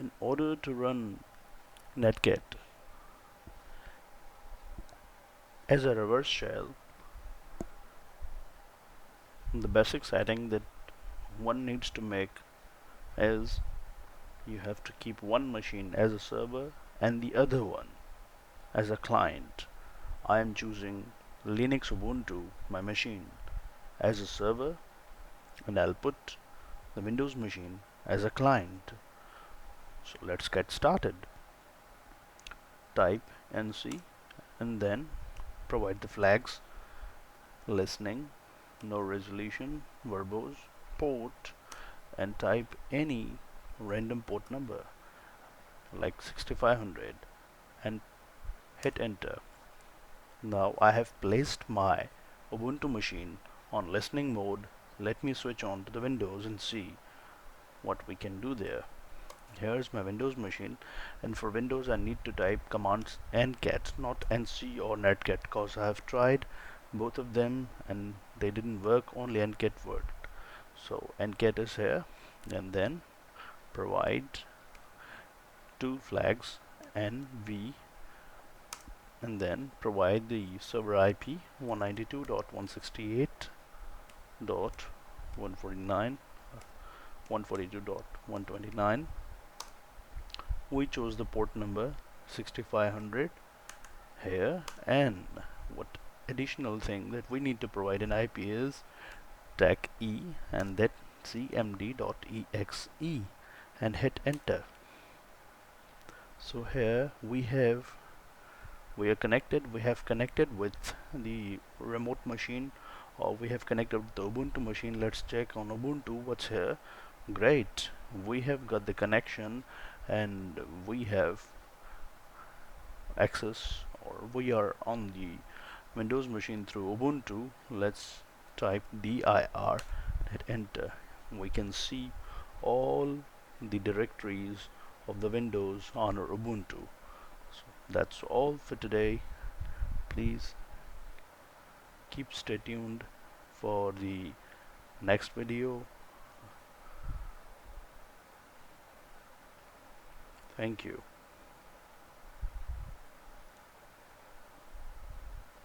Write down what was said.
In order to run Netcat as a reverse shell, the basic setting that one needs to make is you have to keep one machine as a server and the other one as a client. I am choosing Linux Ubuntu, my machine, as a server, and I'll put the Windows machine as a client. So let's get started. Type NC and then provide the flags: listening, no resolution, verbose, port, and type any random port number like 6500 and hit enter. Now I have placed my Ubuntu machine on listening mode. Let me switch on to the Windows and see what we can do there. Here's my Windows machine, and for Windows I need to type commands ncat, not nc or netcat, because I have tried both of them and they didn't work, only ncat worked. So ncat is here, and then provide two flags nv, and then provide the server IP 192.168.149 142.129. We chose the port number 6500 here, and what additional thing that we need to provide an IP is tech e and that cmd.exe, and hit enter. So here we have have connected with the remote machine, or we have connected with the Ubuntu machine. Let's check on Ubuntu what's here. Great, we have got the connection and we have access, or we are on the Windows machine through Ubuntu. Let's type dir, hit enter. We can see all the directories of the Windows on our Ubuntu. So that's all for today. Please stay tuned for the next video. Thank you.